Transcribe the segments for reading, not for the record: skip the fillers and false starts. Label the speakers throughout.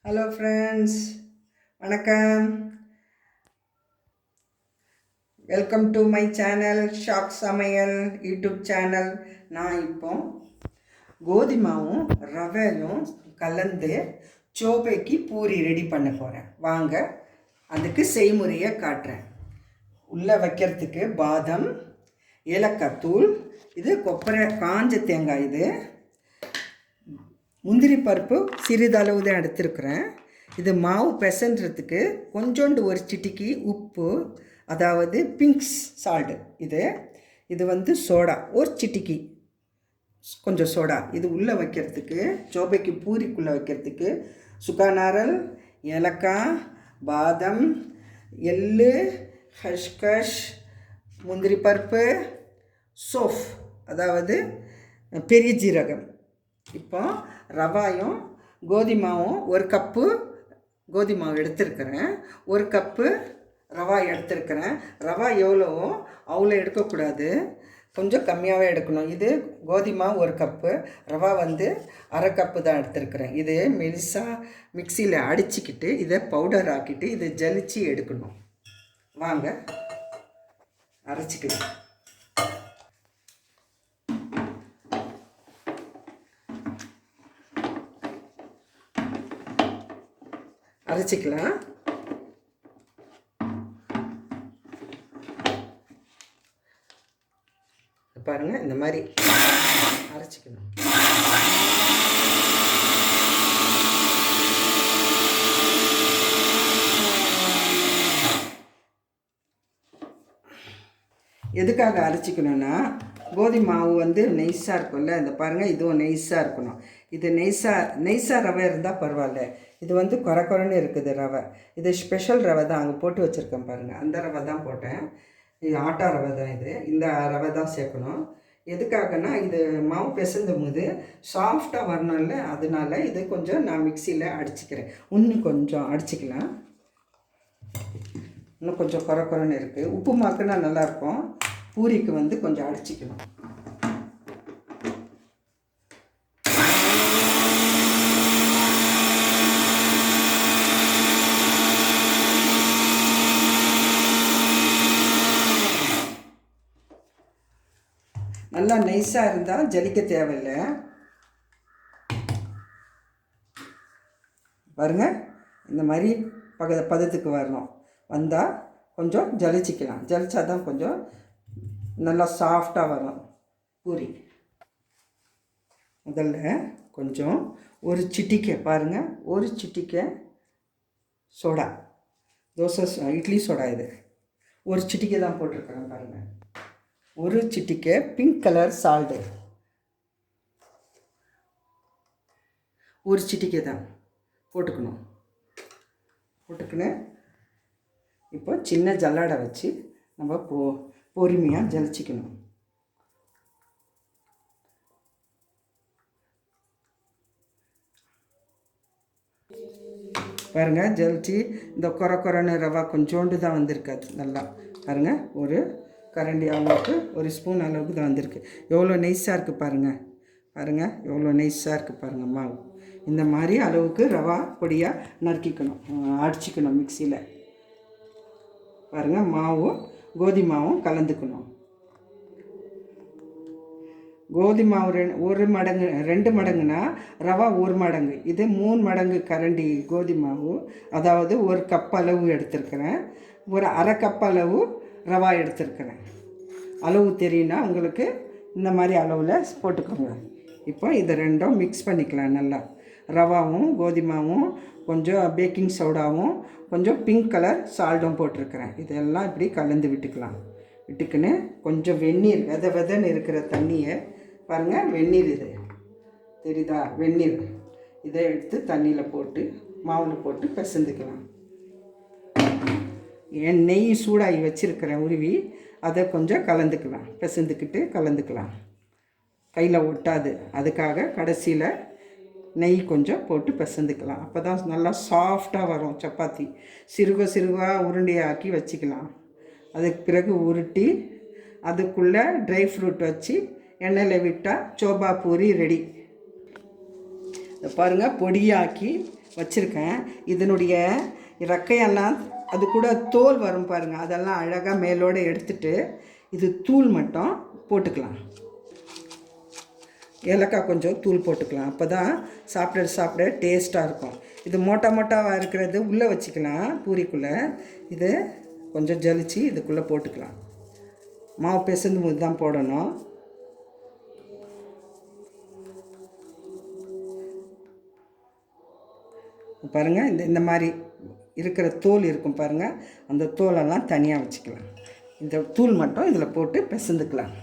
Speaker 1: Hello friends, வணக்கம். Welcome to my channel shock சமையல் YouTube channel. நான் இப்போ கோதுமாவும் ரவையும் கலந்து சோபைக்கு பூரி ரெடி பண்ண போகிறேன். வாங்க அதுக்கு செய்முறையை காட்டுறேன். உள்ளே வைக்கிறதுக்கு பாதம், ஏலக்காய் தூள், இது கொப்பரை காஞ்ச தேங்காய், இது முந்திரி பருப்பு சிறிதளவு தான் எடுத்துருக்குறேன். இது மாவு பிசைன்றதுக்கு கொஞ்சோண்டு ஒரு சிட்டிக்கு உப்பு, அதாவது பிங்க் சால்ட்டு, இது வந்து சோடா ஒரு சிட்டிக்கு கொஞ்சம் சோடா. இது உள்ளே வைக்கிறதுக்கு சோபைக்கு பூரிக்குள்ளே வைக்கிறதுக்கு சுக்காநாரல், ஏலக்காய், பாதம், எள்ளு, ஹஷ்கஷ், முந்திரி பருப்பு, சோஃப் அதாவது பெரிய ஜீரகம். இப்போ ரவாயும் கோதுமாவும் ஒரு கப்பு கோதுமாவு எடுத்துருக்கிறேன், ஒரு கப்பு ரவா எடுத்துருக்கிறேன். ரவா எவ்வளவோ அவ்வளோ எடுக்கக்கூடாது, கொஞ்சம் கம்மியாகவே எடுக்கணும். இது கோதுமா ஒரு கப்பு, ரவா வந்து அரை கப்பு தான் எடுத்துருக்கிறேன். இது மெலிசாக மிக்சியில் அடிச்சுக்கிட்டு இதை பவுடர் ஆக்கிட்டு இதை ஜலிச்சு எடுக்கணும். வாங்க அரைச்சிக்கிட்டு அரைச்சிக்கலாம். பாருங்கள், இந்த மாதிரி அரைச்சிக்கணும். எதுக்காக அரைச்சிக்கணும்னா, கோதுமை மாவு வந்து நெய்ஸாக இருக்கும்ல, இந்த பாருங்கள், இதுவும் நெய்ஸாக இருக்கணும். இது நெய்ஸாக ரவை இருந்தால் பரவாயில்ல. இது வந்து குறைன்னு இருக்குது ரவை. இது ஸ்பெஷல் ரவை தான், அங்கே போட்டு வச்சுருக்கேன் பாருங்கள், அந்த ரவை தான் போட்டேன். இது ஆட்டா ரவை தான். இந்த ரவை தான் சேர்க்கணும். எதுக்காகனா, இது மாவு பிசைந்தும் போது சாஃப்டாக வரணும்ல, அதனால இது கொஞ்சம் நான் மிக்சியில் அடிச்சுக்கிறேன். இன்னும் கொஞ்சம் அடிச்சிக்கலாம். இன்னும் கொஞ்சம் குறைன்னு இருக்குது. உப்பு மாக்குனா நல்லாயிருக்கும். பூரிக்கு வந்து கொஞ்சம் அடிச்சிக்கணும். நல்லா நைஸாக இருந்தால் ஜலிக்க தேவையில்லை. பாருங்கள், இந்த மாதிரி பதத்துக்கு வரணும். வந்தால் கொஞ்சம் ஜலிச்சிக்கலாம். ஜலிச்சா தான் கொஞ்சம் நல்லா சாஃப்டாக வரும் பூரி. முதல்ல கொஞ்சம் ஒரு சிட்டிக்கை, பாருங்கள், ஒரு சிட்டிக்கை சோடா, இட்லி சோடா, இது ஒரு சிட்டிக்கை தான் போட்டிருக்கிறேன். பாருங்கள், ஒரு சிட்டிக்கை பிங்க் கலர் சால்ட்டு, ஒரு சிட்டிக்கை தான் போட்டுக்கணும். இப்போ சின்ன ஜல்லாடை வச்சு நம்ம பொறுமையாக ஜலிச்சிக்கணும். பாருங்கள், ஜலிச்சு இந்த குறைன்னு ரவா கொஞ்சோண்டு தான் வந்திருக்காது. நல்லா பாருங்கள், ஒரு கரண்டி அளவுக்கு, ஒரு ஸ்பூன் அளவுக்கு தான் வந்திருக்கு. எவ்வளோ நைஸாக இருக்குது பாருங்கள். பாருங்கள், எவ்வளோ நைஸாக இருக்குது பாருங்கள் மாவு. இந்த மாதிரி அளவுக்கு ரவா பொடியாக நறுக்கிக்கணும், அடிச்சிக்கணும் மிக்சியில். பாருங்கள், மாவும் கோதுமாவும் கலந்துக்கணும். கோதுமாவு ஒரு மடங்கு, 2 மடங்குனா ரவா 1 மடங்கு, இது 3 மடங்கு கரண்டி கோதுமாவு, அதாவது ஒரு கப் அளவு எடுத்துருக்கிறேன். ஒரு அரை கப் அளவு ரவா எடுத்துருக்கிறேன். அளவு தெரியுன்னா உங்களுக்கு இந்த மாதிரி அளவில் போட்டுக்கோங்க. இப்போ இது ரெண்டும் மிக்ஸ் பண்ணிக்கலாம் நல்லா. ரவாவும் கோதுமாவும் கொஞ்சம் பேக்கிங் சோடாவும் கொஞ்சம் பிங்க் கலர் சால்ட்டும் போட்டிருக்கிறேன். இதெல்லாம் இப்படி கலந்து விட்டுக்குன்னு கொஞ்சம் வெந்நீர், வெதன்னு இருக்கிற தண்ணியை பாருங்கள், வெந்நீர் இது தெரியுதா, வெந்நீர், இதை எடுத்து தண்ணியில் போட்டு மாவில் போட்டு பிசைந்துக்கலாம். என் நெய் சூடாகி வச்சுருக்கிறேன் உருவி, அதை கொஞ்சம் கலந்துக்கலாம். கையில் ஒட்டாது, அதுக்காக கடைசியில் நெய் கொஞ்சம் போட்டு பிசைந்துக்கலாம். அப்போ தான் நல்லா சாஃப்டாக வரும் சப்பாத்தி. சிறுகாக உருண்டையாக்கி வச்சுக்கலாம். அதுக்கு பிறகு உருட்டி அதுக்குள்ளே ட்ரை ஃப்ரூட் வச்சு எண்ணெயில் விட்டால் சோபா பூரி ரெடி. பாருங்கள், பொடியாக்கி வச்சுருக்கேன். இதனுடைய ரெக்கையெல்லாம் அது கூட தோல் வரும் பாருங்கள், அதெல்லாம் அழகாக மேலோடு எடுத்துட்டு இது தூள் மட்டும் போட்டுக்கலாம். ஏலக்காய் கொஞ்சம் தூள் போட்டுக்கலாம். அப்போ தான் சாப்பிட டேஸ்ட்டாக இருக்கும். இது மோட்டாவாக இருக்கிறது உள்ளே வச்சுக்கலாம் பூரிக்குள்ளே. இது கொஞ்சம் ஜலிச்சு இதுக்குள்ளே போட்டுக்கலாம். மாவு பிசைந்து போது தான் போடணும். பாருங்கள், இந்த மாதிரி இருக்கிற தோல் இருக்கும் பாருங்கள், அந்த தோலெல்லாம் தனியாக வச்சுக்கலாம். இந்த தூள் மட்டும் இதில் போட்டு பிசைந்துக்கலாம்.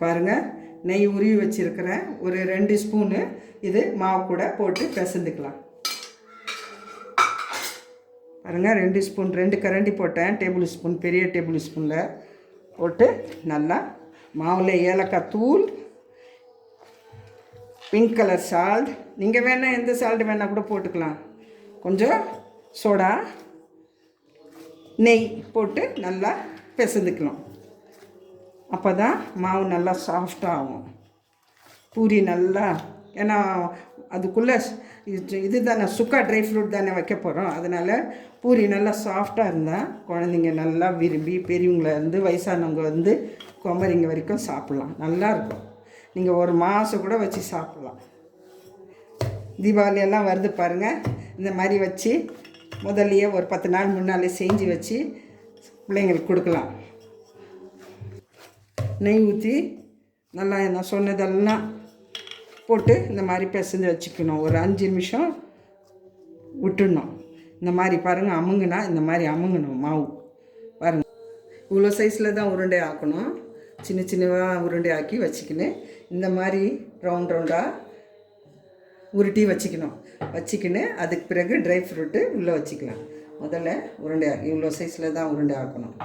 Speaker 1: பாருங்கள், நெய் உருவி வச்சுருக்கிறேன். ஒரு 2 ஸ்பூனு இது மாவு கூட போட்டு பிசைந்துக்கலாம். பாருங்கள், 2 ஸ்பூன் 2 கரண்டி போட்டேன். டேபிள் ஸ்பூன், பெரிய டேபிள் ஸ்பூனில் போட்டு நல்லா மாவில் ஏலக்காய் தூள், பிங்க் கலர் சால்ட், நீங்கள் வேணால் எந்த சால்ட் வேணால் கூட போட்டுக்கலாம். கொஞ்சம் சோடா, நெய் போட்டு நல்லா பிசைந்துக்கலாம். அப்போ தான் மாவு நல்லா சாஃப்டாக ஆகும். பூரி நல்லா, ஏன்னா அதுக்குள்ளே இது தானே சுக்கா ட்ரை ஃப்ரூட் தானே வைக்க போகிறோம். அதனால் பூரி நல்லா சாஃப்டாக இருந்தால் குழந்தைங்க நல்லா விரும்பி, பெரியவங்களேருந்து வயசானவங்க வந்து குமரிங்க வரைக்கும் சாப்பிட்லாம். நல்லாயிருக்கும். நீங்கள் ஒரு மாதம் கூட வச்சு சாப்பிட்லாம். தீபாவளி எல்லாம் வருது பாருங்கள். இந்த மாதிரி வச்சு முதல்லையே ஒரு 10 நாள் முன்னாலே செஞ்சு வச்சு பிள்ளைங்களுக்கு கொடுக்கலாம். நெய் ஊற்றி நல்லா நான் சொன்னதெல்லாம் போட்டு இந்த மாதிரி பிசைஞ்சு வச்சுக்கணும். ஒரு 5 நிமிஷம் விட்டுடணும். இந்த மாதிரி பாருங்கள், அமுங்குனா இந்த மாதிரி அமுங்கணும் மாவு. பாருங்கள், இவ்வளோ சைஸில் தான் உருண்டை ஆக்கணும். சின்னதாக உருண்டை ஆக்கி வச்சுக்கின்னு இந்த மாதிரி ரவுண்டாக உருட்டி வச்சுக்கின்னு அதுக்கு பிறகு ட்ரை ஃப்ரூட்டு உள்ளே வச்சுக்கலாம். முதல்ல உருண்டை இவ்வளோ சைஸில் தான் உருண்டை ஆக்கணும்.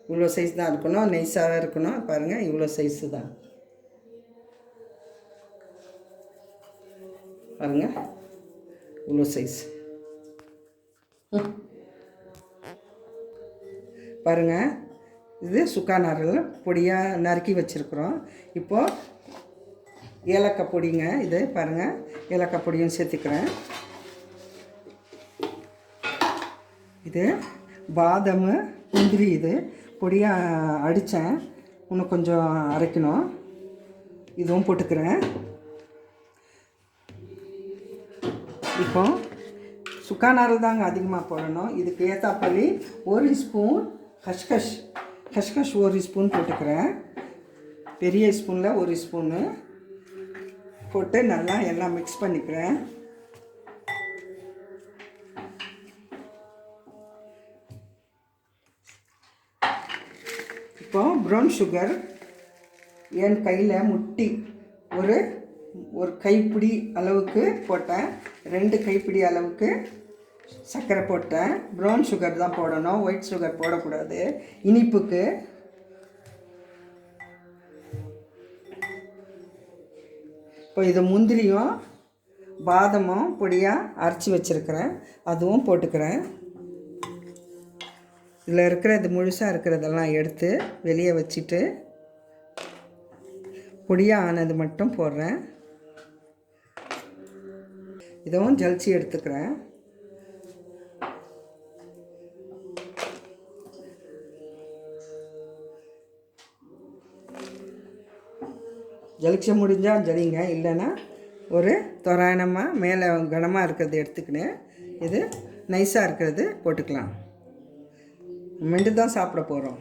Speaker 1: இவ்வளோ சைஸ் தான் இருக்கணும், நைஸாக இருக்கணும். பாருங்கள், இவ்வளோ சைஸு தான். பாருங்கள், இவ்வளோ சைஸ். பாருங்கள், இது சுக்கா நாரில் பொடியாக நறுக்கி வச்சுருக்குறோம். இப்போது ஏலக்காய் பொடிங்க, இது பாருங்கள், ஏலக்காய் பொடியும் சேர்த்துக்கிறேன். இது பாதாம், முந்திரி, இது பொடியாக அடித்தேன், இன்னும் கொஞ்சம் அரைக்கணும். இதுவும் போட்டுக்கிறேன். இப்போ சுக்கா நாரில் தாங்க அதிகமாக போடணும். இதுக்கு ஏற்றாப்பள்ளி 1 ஸ்பூன் கஷ்கஷ் 1 ஸ்பூன் போட்டுக்கிறேன். பெரிய ஸ்பூனில் 1 ஸ்பூனு போட்டு நல்லா எல்லாம் மிக்ஸ் பண்ணிக்கிறேன். இப்போ ப்ரௌன் சுகர் என் கையில் முட்டி ஒரு கைப்பிடி அளவுக்கு போட்டேன். 2 கைப்பிடி அளவுக்கு சர்க்கரை போட்டேன். ப்ரௌன் சுகர் தான் போடணும், ஒயிட் சுகர் போடக்கூடாது இனிப்புக்கு. இப்போ இது முந்திரியும் பாதாமும் பொடியாக அரைச்சி வச்சுருக்கிறேன், அதுவும் போட்டுக்கிறேன். இதில் இருக்கிறது முழுசாக இருக்கிறதெல்லாம் எடுத்து வெளியே வச்சுட்டு பொடியாக ஆனது மட்டும் போடுறேன். இதுவும் ஜலிச்சு எடுத்துக்கிறேன். ஜலிச்ச முடிஞ்சால் ஜலிங்க, இல்லைன்னா ஒரு தோராயமாக மேலே கனமாக இருக்கிறது எடுத்துக்கின்னு இது நைஸாக இருக்கிறது போட்டுக்கலாம். மெண்டு தான் சாப்பிட போகிறோம்.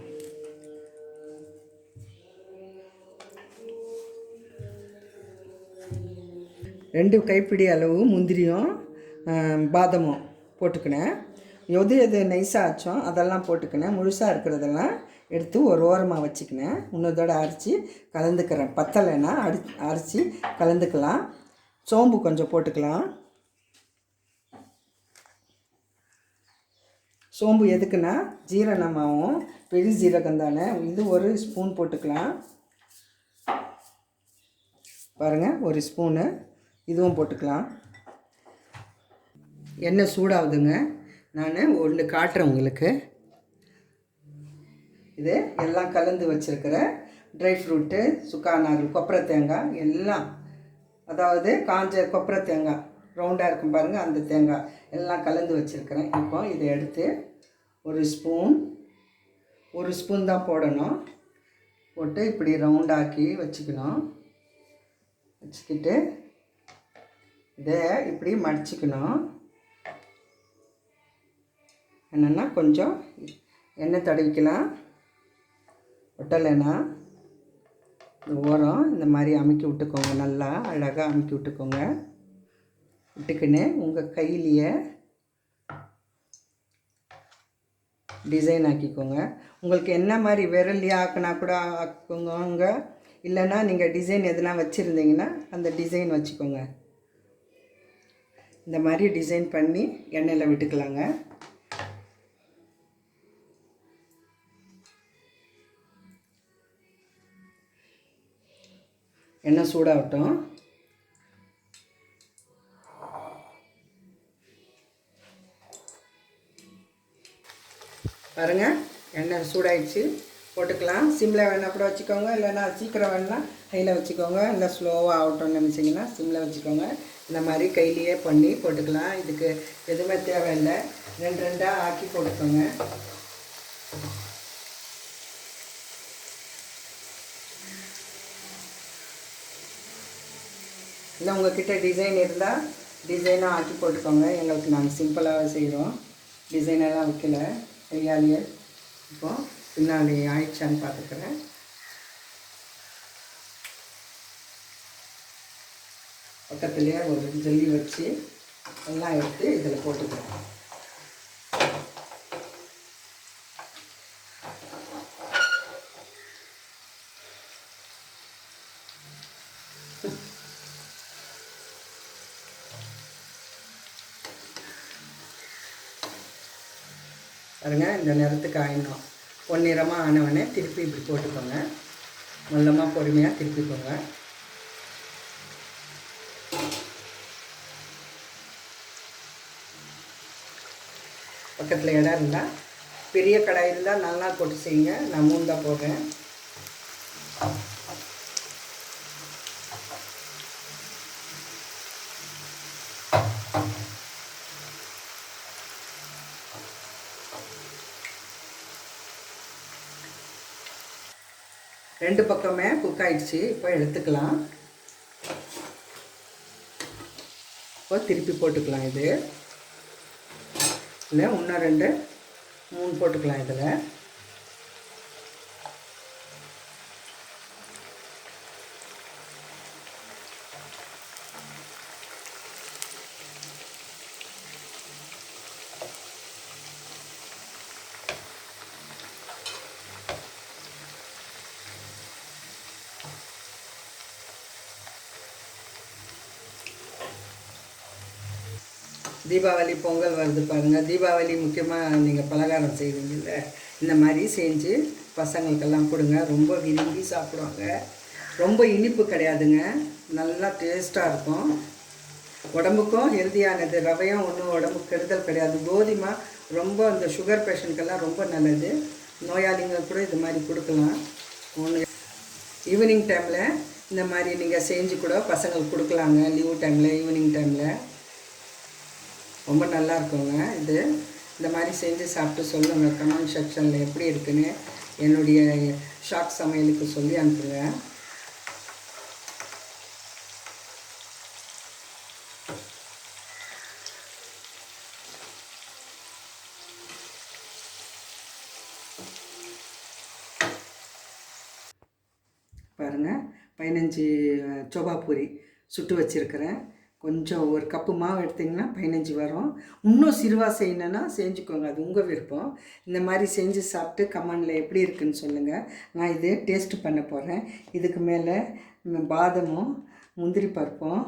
Speaker 1: ரெண்டு கைப்பிடி அளவு முந்திரியும் பாதாமும் போட்டுக்கினேன். எது நைஸாக ஆச்சோ அதெல்லாம் போட்டுக்கினேன். முழுசாக இருக்கிறதெல்லாம் எடுத்து ஒரு ஓரமாக வச்சுக்கினேன். இன்னொருத்தோட அரைச்சி கலந்துக்கிறேன். பத்தலைன்னா அரைச்சி கலந்துக்கலாம். சோம்பு கொஞ்சம் போட்டுக்கலாம். சோம்பு எதுக்குன்னா ஜீரணமாகவும், பெரிய ஜீரகம் தானே, இது 1 ஸ்பூன் போட்டுக்கலாம். பாருங்கள், 1 ஸ்பூனு இதுவும் போட்டுக்கலாம். எண்ணெய் சூடாகுதுங்க, நான் ஒன்று காட்டுறேன் உங்களுக்கு. இது எல்லாம் கலந்து வச்சுருக்கிற ட்ரை ஃப்ரூட்டு, சுக்காநாறு, கொப்பரை தேங்காய் எல்லாம், அதாவது காஞ்ச கொப்பரை தேங்காய் ரவுண்டாக இருக்கும் பாருங்கள், அந்த தேங்காய் எல்லாம் கலந்து வச்சுருக்கிறேன். இப்போ இதை எடுத்து ஒரு ஸ்பூன் தான் போடணும். போட்டு இப்படி ரவுண்டாக்கி வச்சுக்கணும். வச்சுக்கிட்டு இதை இப்படி மடிச்சுக்கணும். என்னென்னா கொஞ்சம் எண்ணெய் தடவிக்கலாம். ஒட்டலைன்னா இந்த ஓரம் இந்த மாதிரி அமுக்கி விட்டுக்கோங்க. நல்லா அழகாக அமுக்கி விட்டுக்கோங்க. விட்டுக்கின்னு உங்கள் கையிலேயே டிசைன் ஆக்கிக்கோங்க. உங்களுக்கு என்ன மாதிரி விரல்லையே ஆக்கினா கூட ஆக்குங்க. இல்லைன்னா நீங்கள் டிசைன் எதுனா வச்சுருந்தீங்கன்னா அந்த டிசைன் வச்சுக்கோங்க. இந்த மாதிரி டிசைன் பண்ணி எண்ணெயில் விட்டுக்கலாங்க. எண்ணெய் சூடாகட்டும். பாருங்கள், எண்ணெய் சூடாயிடுச்சு. போட்டுக்கலாம். சிம்மில் வேணால் கூட வச்சுக்கோங்க, இல்லைன்னா சீக்கிரம் வேணால் ஹையில் வச்சுக்கோங்க. இல்லை ஸ்லோவாக ஆகட்டும்னு நினச்சிங்கன்னா சிம்மில் வச்சுக்கோங்க. இந்த மாதிரி கையிலேயே பண்ணி போட்டுக்கலாம். இதுக்கு எதுவுமே தேவையில்லை. ரெண்டாக ஆக்கி போட்டுக்கோங்க. இல்லை உங்கள்கிட்ட டிசைன் இருந்தால் டிசைனாக ஆக்கி போட்டுக்கோங்க. எங்களுக்கு நாங்கள் சிம்பிளாக செய்கிறோம், டிசைனெல்லாம் வைக்கல கையாலேயே. இப்போது பின்னாடி ஆயிடுச்சான்னு பார்த்துக்கிறேன். பக்கத்துலேயே ஒரு ஜல்லி வச்சு எல்லாம் எடுத்து இதில் போட்டுக்கிறேன். பாருங்க, இந்த நிறத்துக்கு ஆயிடணும். பொன்னிறமாக ஆனவனே திருப்பி இப்படி போட்டுக்கோங்க. மெல்லமாக பொறுமையாக திருப்பிக்கோங்க. பக்கத்தில் இடம் இருந்தால், பெரிய கடாய் இருந்தால் நல்லா போட்டு செய்யுங்க. நான் 3 தான் போடுறேன். ரெண்டு பக்கமே குக் ஆகிடுச்சு. இப்போ எடுத்துக்கலாம். இப்போ திருப்பி போட்டுக்கலாம். இது இல்லை, இன்னும் 2 3 போட்டுக்கலாம். இதில் தீபாவளி பொங்கல் வருது பாருங்கள். தீபாவளி முக்கியமாக நீங்கள் பலகாரம் செய்வீங்கள்ல, இந்த மாதிரி செஞ்சு பசங்களுக்கெல்லாம் கொடுங்க. ரொம்ப விரும்பி சாப்பிடுவாங்க. ரொம்ப இனிப்பு கிடையாதுங்க, நல்லா டேஸ்ட்டாக இருக்கும். உடம்புக்கும் ஹெல்தியானது. ரவையும் ஒன்றும் உடம்புக்கு கெடுதல் கிடையாது. கோதுமை ரொம்ப இந்த சுகர் பேஷண்ட்கெல்லாம் ரொம்ப நல்லது. நோயாளிங்க கூட இது மாதிரி கொடுக்கலாம். ஒன்று ஈவினிங் டைமில் இந்த மாதிரி நீங்கள் செஞ்சு கூட பசங்களுக்கு கொடுக்கலாங்க. லீவ் டைமில் ஈவினிங் டைமில் ரொம்ப நல்லா இருக்குங்க. இது இந்த மாதிரி செஞ்சு சாப்பிட்டு சொல்லுங்கள். கமெண்ட் செக்ஷனில் எப்படி இருக்குன்னு என்னுடைய ஷார்ட் சமையலுக்கு சொல்லி அனுப்புங்க. பாருங்கள், 15 சோபா பூரி சுட்டு வச்சுருக்கிறேன். கொஞ்சம் ஒரு கப்பு மாவு எடுத்திங்கன்னா 15 வரும். இன்னும் சிறுவாக செய்யணுன்னா செஞ்சுக்கோங்க, அது உங்கள் விருப்பம். இந்த மாதிரி செஞ்சு சாப்பிட்டு கமெண்டில் எப்படி இருக்குதுன்னு சொல்லுங்கள். நான் இது டேஸ்ட்டு பண்ண போகிறேன். இதுக்கு மேலே பாதமும் முந்திரி பருப்பும்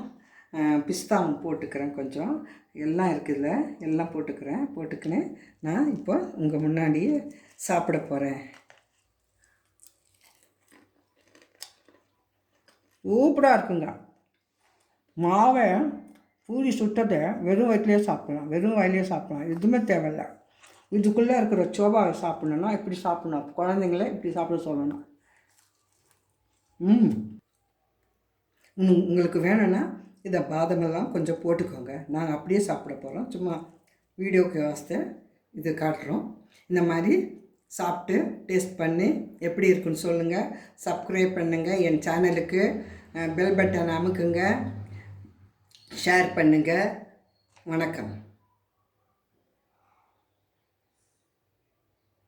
Speaker 1: பிஸ்தாவும் போட்டுக்கிறேன். கொஞ்சம் எல்லாம் இருக்குதுல, எல்லாம் போட்டுக்கின்னு நான் இப்போ உங்கள் முன்னாடியே சாப்பிட போகிறேன். சூப்பராக இருக்குங்க. மாவை பூரி சுட்டதை வெறும் வயிற்றுலேயே சாப்பிடலாம். எதுவுமே தேவையில்லை. இதுக்குள்ளே இருக்கிற சோபாவை சாப்பிட்ணுன்னா இப்படி சாப்பிட்ணும். குழந்தைங்கள இப்படி சாப்பிட சொல்லணும். உங்களுக்கு வேணும்னா இதை பாதமெல்லாம் கொஞ்சம் போட்டுக்கோங்க. நாங்கள் அப்படியே சாப்பிட போகிறோம். சும்மா வீடியோக்கு வாஸ்தே இது காட்டுறோம். இந்த மாதிரி சாப்பிட்டு டேஸ்ட் பண்ணி எப்படி இருக்குன்னு சொல்லுங்கள். சப்ஸ்கிரைப் பண்ணுங்கள் என் சேனலுக்கு. Bell button அமுக்குங்க. ஷேர் பண்ணுங்கள். வணக்கம்.